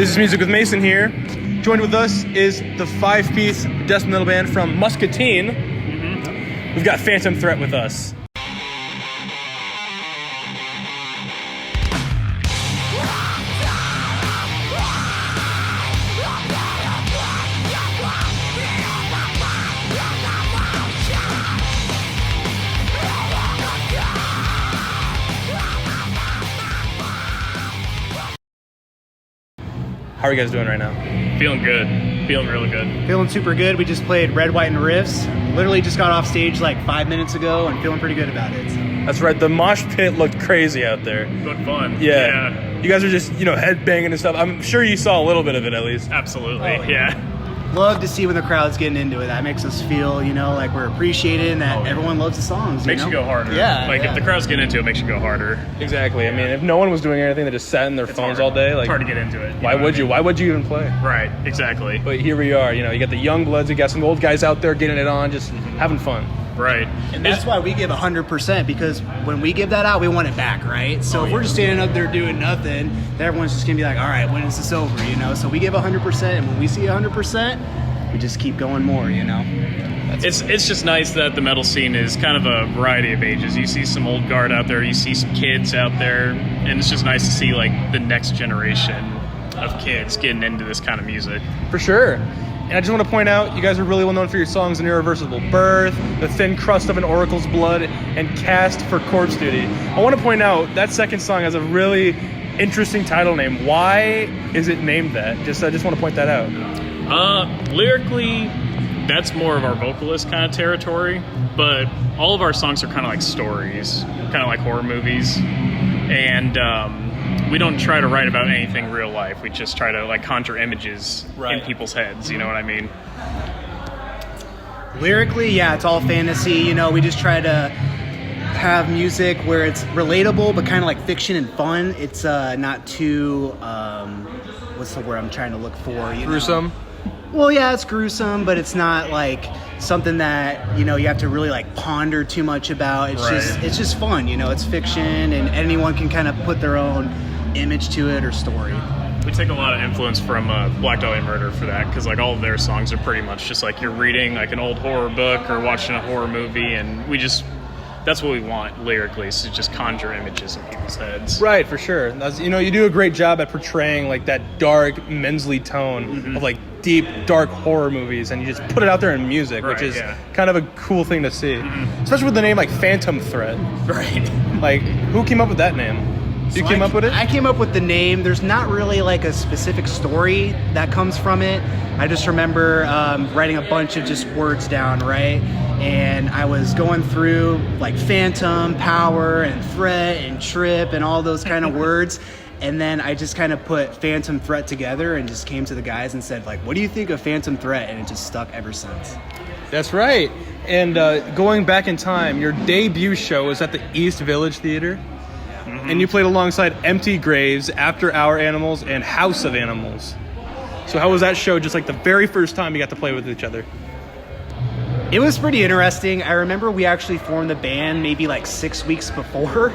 This is Music with Mason here. Joined with us is the 5-piece death metal band from Muscatine. We've got Phantom Threat with us. How are you guys doing right now? Feeling good. Feeling really good. Feeling super good. We just played Red, White, and Riffs. Literally just got off stage like 5 minutes ago and feeling pretty good about it. That's right. The mosh pit looked crazy out there. Looked fun. Yeah. You guys are just, headbanging and stuff. I'm sure you saw a little bit of it at least. Absolutely. Oh, yeah. Love to see when the crowd's getting into it. That makes us feel, like we're appreciated and that everyone loves the songs. Makes you go harder. Yeah. If the crowd's getting into it, makes you go harder. Exactly. I mean, if no one was doing anything, they just sat in their phones all day. It's hard to get into it. Why would you? Why would you even play? Right. Exactly. But here we are. You got the young bloods. You got some old guys out there getting it on, just having fun. Right. And that's why we give 100%, because when we give that out, we want it back, right? So if we're just standing up there doing nothing, then everyone's just going to be like, all right, when is this over, So we give 100%, and when we see 100%, we just keep going more, It's just nice that the metal scene is kind of a variety of ages. You see some old guard out there, you see some kids out there, and it's just nice to see, the next generation of kids getting into this kind of music. For sure. And I just want to point out, you guys are really well known for your songs An Irreversible Birth, The Thin Crust of an Oracle's Blood, and Cast for Chord Duty. I want to point out, that second song has a really interesting title name. Why is it named that? I just want to point that out. Lyrically, that's more of our vocalist kind of territory, but all of our songs are kind of like stories, kind of like horror movies, and we don't try to write about anything real life. We just try to conjure images in people's heads, you know what I mean? Lyrically, yeah, it's all fantasy, we just try to have music where it's relatable but kind of like fiction and fun. It's not too what's the word I'm trying to look for, Gruesome? Well, yeah, it's gruesome, but it's not something that you have to really ponder too much about. It's just fun, it's fiction, and anyone can kind of put their own image to it or story. We take a lot of influence from Black Dahlia Murder for that, because all of their songs are pretty much just you're reading an old horror book or watching a horror movie, and that's what we want lyrically, is to just conjure images in people's heads. Right, for sure. You do a great job at portraying that dark Mensley tone of deep, dark horror movies, and you just put it out there in music, which is kind of a cool thing to see. Especially with the name Phantom Threat. Right. Who came up with that name? You came up with it? I came up with the name. There's not really a specific story that comes from it. I just remember writing a bunch of just words down, right? And I was going through phantom, power, and threat, and trip, and all those kind of words. And then I just kind of put Phantom Threat together and just came to the guys and said, what do you think of Phantom Threat? And it just stuck ever since. That's right. And going back in time, your debut show was at the East Village Theater. And you played alongside Empty Graves, After Our Animals, and House of Animals. So how was that show, just the very first time you got to play with each other? It was pretty interesting. I remember we actually formed the band maybe 6 weeks before,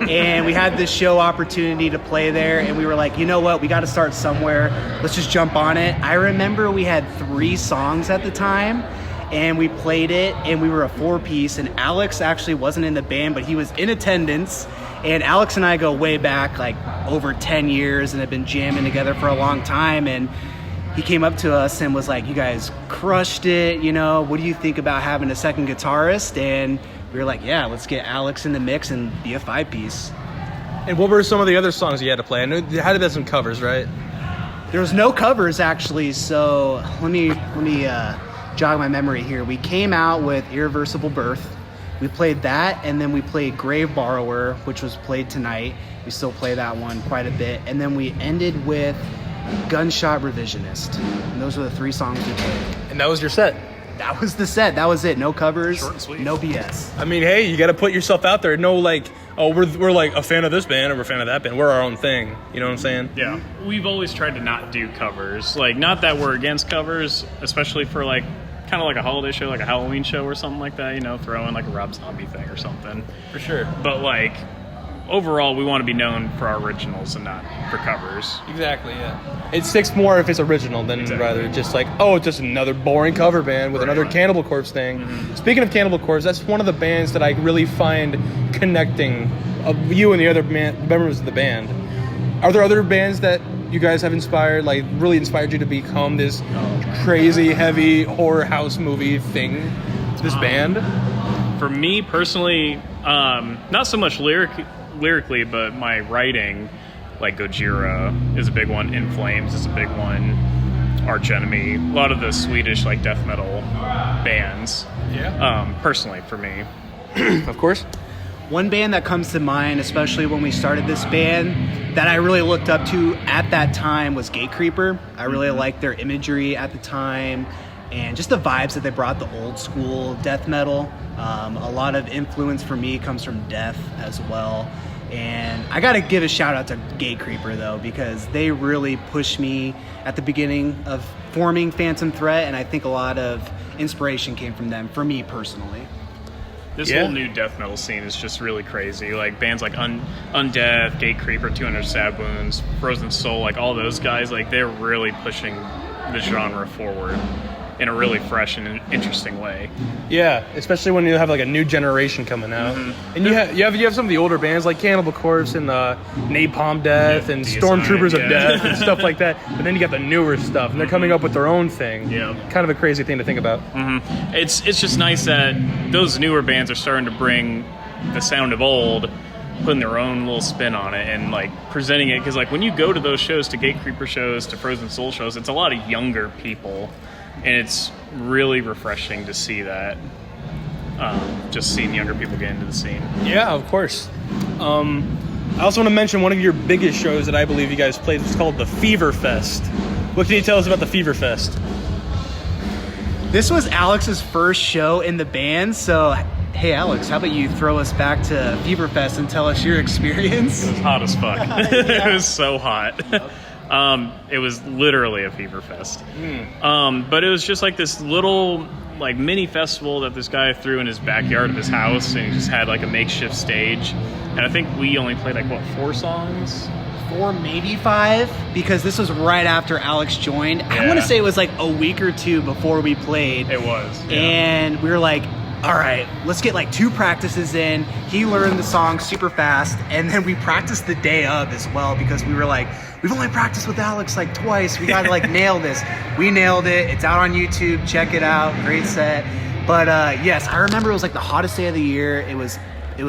and we had this show opportunity to play there, and we were like, you know what, we got to start somewhere. Let's just jump on it. I remember we had 3 songs at the time, and we played it, and we were a 4-piece, and Alex actually wasn't in the band, but he was in attendance. And Alex and I go way back, over 10 years, and have been jamming together for a long time. And he came up to us and was like, you guys crushed it, what do you think about having a second guitarist? And we were like, yeah, let's get Alex in the mix and be a 5-piece. And what were some of the other songs you had to play? I know you had to have some covers, right? There was no covers, actually, so let me jog my memory here. We came out with Irreversible Birth. We played that, and then we played Grave Borrower, which was played tonight. We still play that one quite a bit. And then we ended with Gunshot Revisionist. And those were the 3 songs we played. And that was your set? That was the set. That was it. No covers, short and sweet. No BS. I mean, hey, you got to put yourself out there. No, we're a fan of this band or we're a fan of that band. We're our own thing. You know what I'm saying? Yeah. We've always tried to not do covers. Not that we're against covers, especially for kind of a holiday show, a Halloween show or something like that, throw in a Rob Zombie thing or something. For sure. But overall, we want to be known for our originals and not for covers. Exactly, yeah. It sticks more if it's original than rather just like, oh, it's just another boring cover band with another Cannibal Corpse thing. Speaking of Cannibal Corpse, that's one of the bands that I really find connecting you and the other members of the band. Are there other bands that you guys have inspired, like really inspired you to become this crazy, heavy horror house movie thing, this band? For me personally, not so much lyrically, but my writing, like Gojira is a big one, In Flames is a big one, Arch Enemy, a lot of the Swedish like death metal bands. Yeah. Personally, for me, of course. One band that comes to mind, especially when we started this band, that I really looked up to at that time was Gatecreeper. I really liked their imagery at the time and just the vibes that they brought, the old school death metal. A lot of influence for me comes from death as well. And I got to give a shout out to Gatecreeper though, because they really pushed me at the beginning of forming Phantom Threat, and I think a lot of inspiration came from them for me personally. This whole new death metal scene is just really crazy. Like bands like Undeath, Gatecreeper, 200 Stab Wounds, Frozen Soul, like all those guys, like they're really pushing the genre forward in a really fresh and interesting way. Yeah, especially when you have like a new generation coming out, and you have some of the older bands like Cannibal Corpse and Napalm Death and DSI, Stormtroopers of Death and stuff like that. But then you got the newer stuff, and they're coming up with their own thing. Yeah, kind of a crazy thing to think about. It's just nice that those newer bands are starting to bring the sound of old, putting their own little spin on it and like presenting it, because like when you go to those shows, to Gatecreeper shows, to Frozen Soul shows, it's a lot of younger people. And it's really refreshing to see that, just seeing younger people get into the scene. Yeah, of course. I also want to mention one of your biggest shows that I believe you guys played. It's called the Fever Fest. What can you tell us about the Fever Fest? This was Alex's first show in the band, so hey Alex, how about you throw us back to Fever Fest and tell us your experience? It was hot as fuck. It was so hot. It was literally a fever fest. But it was just like this little like mini festival that this guy threw in his backyard of his house, and he just had like a makeshift stage. And I think we only played like 4 songs? 4, maybe 5, because this was right after Alex joined. Yeah. I want to say it was like a week or 2 before we played. It was. Yeah. And we were like, all right, let's get like 2 practices in. He learned the song super fast, and then we practiced the day of as well, because we were like, we've only practiced with Alex like twice. We gotta like nail this. We nailed it. It's out on YouTube. Check it out. Great set. But yes, I remember it was like the hottest day of the year. It was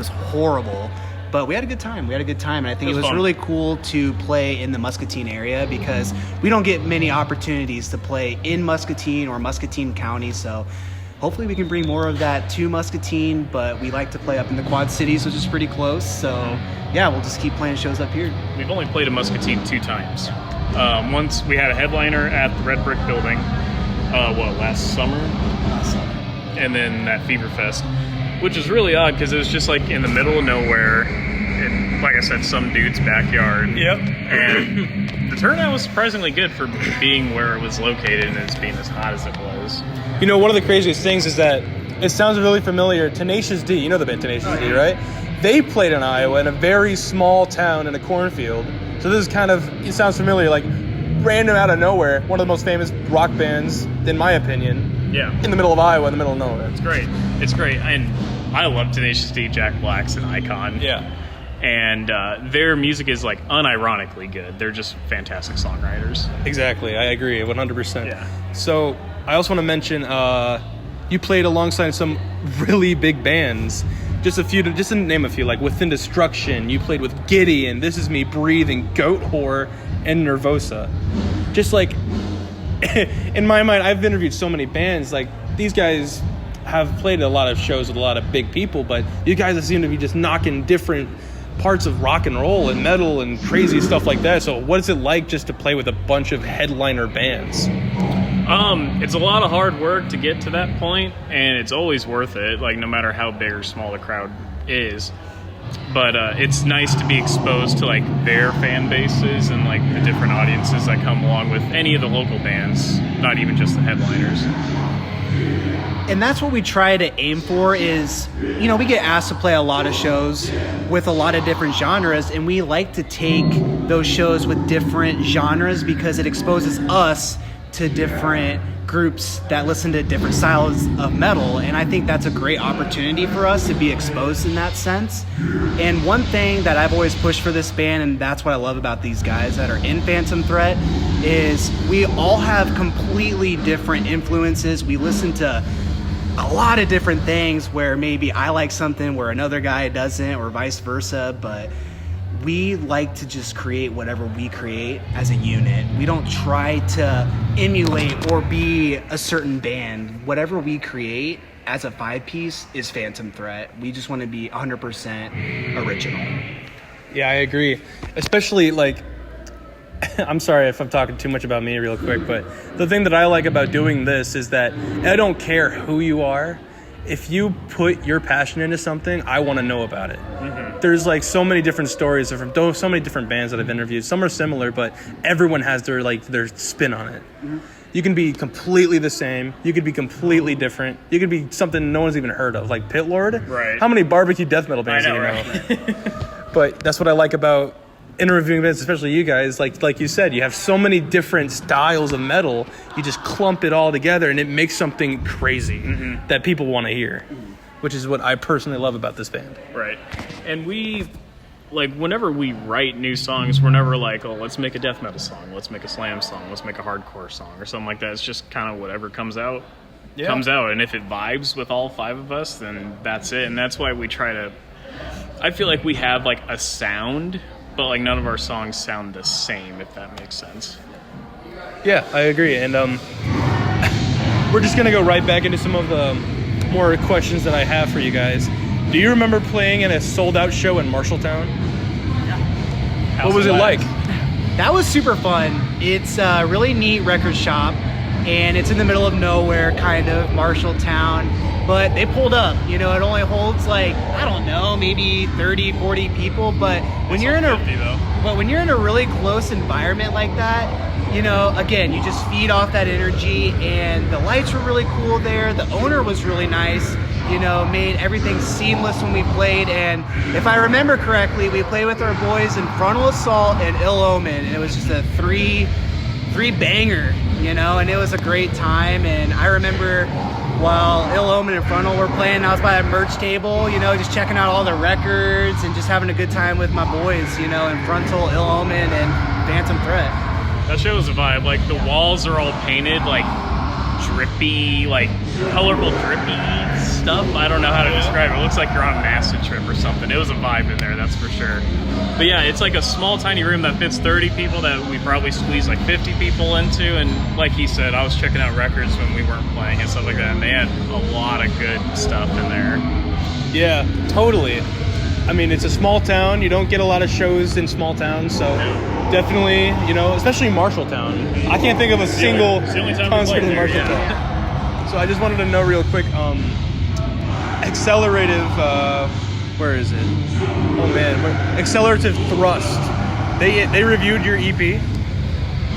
horrible, but we had a good time. And I think it was really cool to play in the Muscatine area, because we don't get many opportunities to play in Muscatine or Muscatine County. So hopefully we can bring more of that to Muscatine, but we like to play up in the Quad Cities, which is pretty close. So yeah, we'll just keep playing shows up here. We've only played in Muscatine 2 times. Once we had a headliner at the Red Brick Building, last summer? And then that Fever Fest, which is really odd because it was just like in the middle of nowhere, in, like I said, some dude's backyard. Yep. And the turnout was surprisingly good for being where it was located and it's being as hot as it was. You know, one of the craziest things is that it sounds really familiar. Tenacious D, you know the band Tenacious D, right? They played in Iowa in a very small town in a cornfield. So this is kind of, it sounds familiar, like random out of nowhere. One of the most famous rock bands, in my opinion. Yeah. In the middle of Iowa, in the middle of nowhere. It's great. And I love Tenacious D. Jack Black's an icon. Yeah. And their music is like unironically good. They're just fantastic songwriters. Exactly. I agree 100%. Yeah. So I also want to mention you played alongside some really big bands. Just to name a few, like Within Destruction. You played with Gideon, This Is Me Breathing, Goat Whore, and Nervosa. Just like, in my mind, I've interviewed so many bands. Like, these guys have played a lot of shows with a lot of big people, but you guys seem to be just knocking different parts of rock and roll and metal and crazy stuff like that. So what is it like just to play with a bunch of headliner bands? It's a lot of hard work to get to that point, and it's always worth it, like no matter how big or small the crowd is. But it's nice to be exposed to like their fan bases and like the different audiences that come along with any of the local bands, not even just the headliners. And that's what we try to aim for is, you know, we get asked to play a lot of shows with a lot of different genres, and we like to take those shows with different genres because it exposes us to different groups that listen to different styles of metal, and I think that's a great opportunity for us to be exposed in that sense. And one thing that I've always pushed for this band, and that's what I love about these guys that are in Phantom Threat, is we all have completely different influences. We listen to a lot of different things where maybe I like something where another guy doesn't, or vice versa, but we like to just create whatever we create as a unit. We don't try to emulate or be a certain band. Whatever we create as a 5-piece is Phantom Threat. We just want to be 100% original. Yeah, I agree. Especially, like, I'm sorry if I'm talking too much about me real quick, but the thing that I like about doing this is that I don't care who you are. If you put your passion into something, I want to know about it. Mm-hmm. There's like so many different stories from so many different bands that I've interviewed. Some are similar, but everyone has their spin on it. Mm-hmm. You can be completely the same. You could be completely different. You could be something no one's even heard of, like Pit Lord. Right. How many barbecue death metal bands do you know? Right? But that's what I like about interviewing bands, especially you guys. Like you said, you have so many different styles of metal. You just clump it all together, and it makes something crazy that people want to hear, which is what I personally love about this band. Right. And we, like, whenever we write new songs, we're never like, oh, let's make a death metal song, let's make a slam song, let's make a hardcore song, or something like that. It's just kind of whatever comes out. And if it vibes with all 5 of us, then that's it. And that's why we try to, I feel like we have like a sound, but like none of our songs sound the same, if that makes sense. Yeah, I agree. And we're just going to go right back into some of the more questions that I have for you guys. Do you remember playing in a sold-out show in Marshalltown? Yeah. What was it like? That was super fun. It's a really neat record shop, and it's in the middle of nowhere, kind of, Marshalltown. But they pulled up, you know, it only holds like, I don't know, maybe 30, 40 people. But when you're in a really close environment like that, you know, again, you just feed off that energy, and the lights were really cool there. The owner was really nice, you know, made everything seamless when we played. And if I remember correctly, we played with our boys in Frontal Assault and Ill Omen, and it was just a three banger, you know, and it was a great time. And I remember while Ill Omen and Frontal were playing, I was by a merch table, you know, just checking out all the records and just having a good time with my boys, you know, in Frontal, Ill Omen, and Phantom Threat. That show was a vibe. Like, the walls are all painted, like, drippy, like, colorful drippy stuff. I don't know how to describe it. It looks like you're on an acid trip or something. It was a vibe in there, that's for sure. But yeah, it's like a small, tiny room that fits 30 people that we probably squeeze like 50 people into. And like he said, I was checking out records when we weren't playing and stuff like that, and they had a lot of good stuff in there. Yeah, totally. I mean, it's a small town. You don't get a lot of shows in small towns, so definitely, you know, especially Marshalltown. I can't think of a single concert in Marshalltown. Yeah. So I just wanted to know real quick, Accelerative, where is it? Oh man, Accelerative Thrust. They reviewed your EP?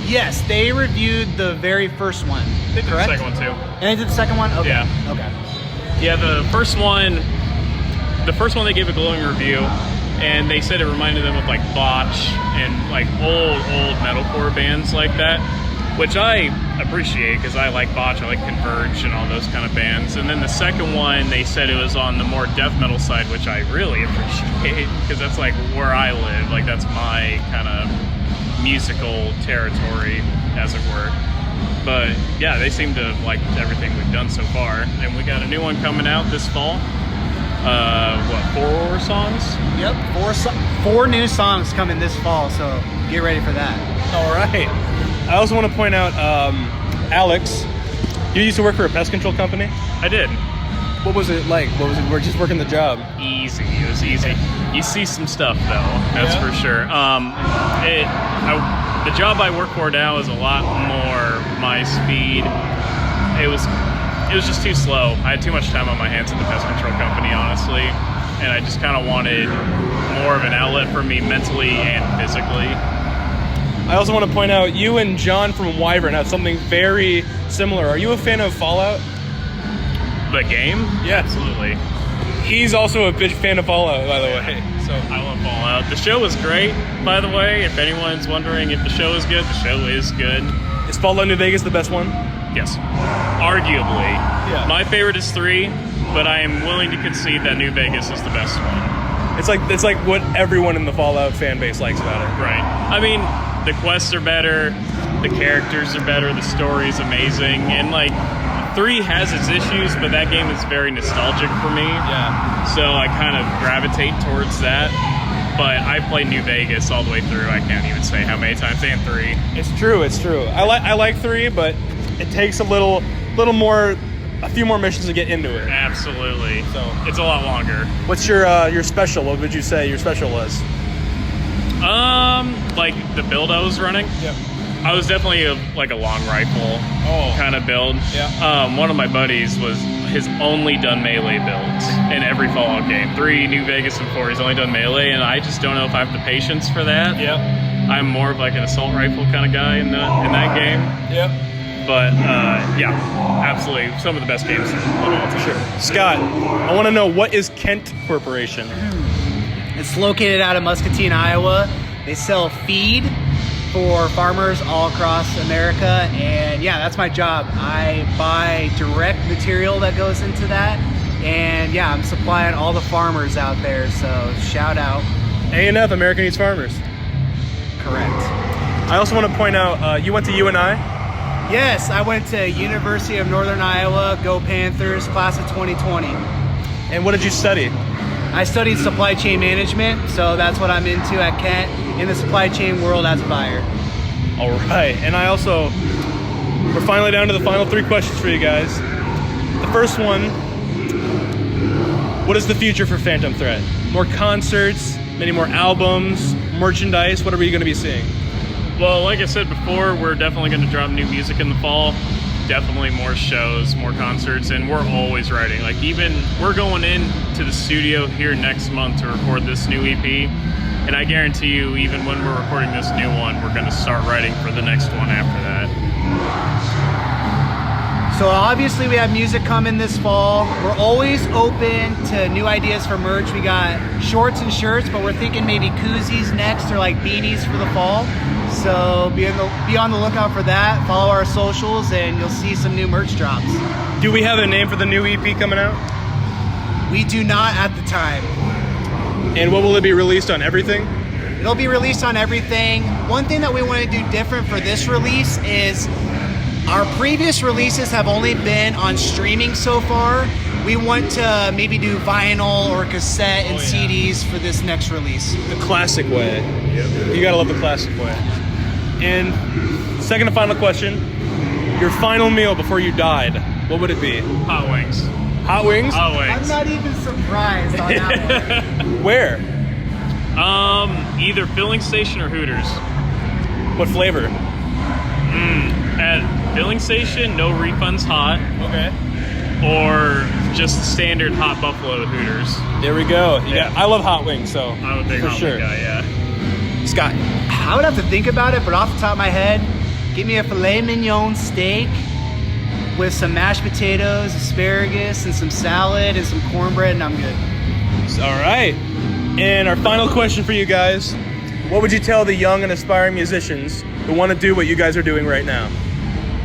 Yes, they reviewed the very first one. They did correct? the second one too. And they did the second one? Okay. Yeah. Okay. Yeah, the first one they gave a glowing review, and they said it reminded them of like Botch and like old metalcore bands like that, which I appreciate because I like Botch, I like Converge and all those kind of bands. And then the second one, they said it was on the more death metal side, which I really appreciate because that's like where I live, like that's my kind of musical territory, as it were. But yeah, they seem to have liked everything we've done so far, and we got a new one coming out this fall. 4 songs? Yep, 4 new songs coming this fall, so get ready for that. All right. I also want to point out, Alex, you used to work for a pest control company? I did. What was it like? We're just working the job? Easy. It was easy. You see some stuff, though. That's for sure. The job I work for now is a lot more my speed. It was just too slow. I had too much time on my hands at the pest control company, honestly, and I just kind of wanted more of an outlet for me mentally and physically. I also want to point out, you and John from Wyvern have something very similar. Are you a fan of Fallout? The game? Yeah. Absolutely. He's also a big fan of Fallout, by the way. So I love Fallout. The show was great, by the way. If anyone's wondering if the show is good, the show is good. is Fallout New Vegas the best one? Yes. Arguably. Yeah. My favorite is 3, but I am willing to concede that New Vegas is the best one. It's like what everyone in the Fallout fan base likes about it. Right. I mean, the quests are better, the characters are better, the story's amazing, and like 3 has its issues, but that game is very nostalgic for me. Yeah. So I kind of gravitate towards that. But I played New Vegas all the way through. I can't even say how many times. And 3. It's true. I like 3, but it takes a few more missions to get into it. Absolutely. So it's a lot longer. What's your special? What would you say your special was? Like the build I was running. Yeah. I was definitely a long rifle kind of build. Yeah. One of my buddies has only done melee builds in every Fallout game. 3, New Vegas, and 4. He's only done melee, and I just don't know if I have the patience for that. Yep. I'm more of like an assault rifle kind of guy in that game. Yep. But yeah, absolutely, some of the best games of all time. Sure. Scott, I want to know, what is Kent Corporation? It's located out of Muscatine, Iowa. They sell feed for farmers all across America, and yeah, that's my job. I buy direct material that goes into that, and yeah, I'm supplying all the farmers out there, so shout out. A&F, America Needs Farmers. Correct. I also want to point out, you went to UNI? Yes, I went to University of Northern Iowa, go Panthers, class of 2020. And what did you study? I studied supply chain management, so that's what I'm into at Kent, in the supply chain world as a buyer. All right, and we're finally down to the final 3 questions for you guys. The first one, what is the future for Phantom Threat? More concerts, many more albums, merchandise, what are we going to be seeing? Well, like I said before, we're definitely going to drop new music in the fall. Definitely more shows, more concerts, and we're always writing. Like, even we're going into the studio here next month to record this new EP, and I guarantee you, even when we're recording this new one, we're going to start writing for the next one after that. So obviously we have music coming this fall. We're always open to new ideas for merch. We got shorts and shirts, but we're thinking maybe koozies next, or like beanies for the fall. So be on the lookout for that. Follow our socials and you'll see some new merch drops. Do we have a name for the new EP coming out? We do not at the time. And what will it be released on, everything? It'll be released on everything. One thing that we want to do different for this release is our previous releases have only been on streaming so far. We want to maybe do vinyl or cassette and CDs for this next release. The classic way. Yep. You gotta love the classic way. And second and final question, your final meal before you died, what would it be? Hot wings. Hot wings? Hot wings. I'm not even surprised on that one. Where? Either Filling Station or Hooters. What flavor? At Filling Station, no refunds hot. Okay. Or just standard hot buffalo at Hooters. There we go. Yeah, I love hot wings, so I'm a big for hot sure. wing guy, yeah. Scott. I would have to think about it, but off the top of my head, give me a filet mignon steak with some mashed potatoes, asparagus, and some salad and some cornbread, and I'm good. All right. And our final question for you guys, what would you tell the young and aspiring musicians who want to do what you guys are doing right now?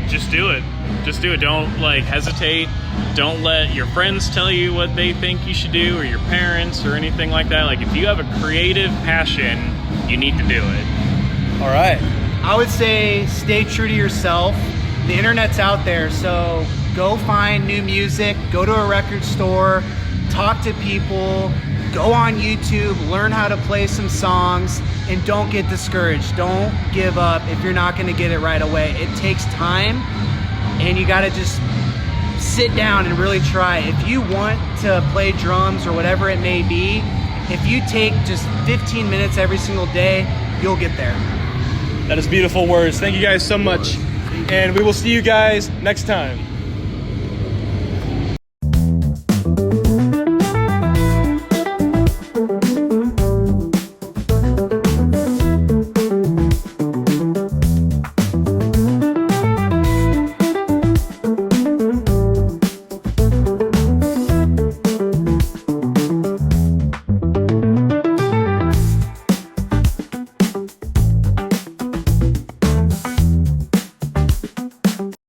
Just do it. Just do it. Don't hesitate. Don't let your friends tell you what they think you should do, or your parents, or anything like that. Like, if you have a creative passion, you need to do it. All right. I would say stay true to yourself. The internet's out there, so go find new music, go to a record store, talk to people, go on YouTube, learn how to play some songs, and don't get discouraged. Don't give up if you're not going to get it right away. It takes time, and you got to just sit down and really try. If you want to play drums or whatever it may be, if you take just 15 minutes every single day, you'll get there. That is beautiful words. Thank you guys so much. And we will see you guys next time.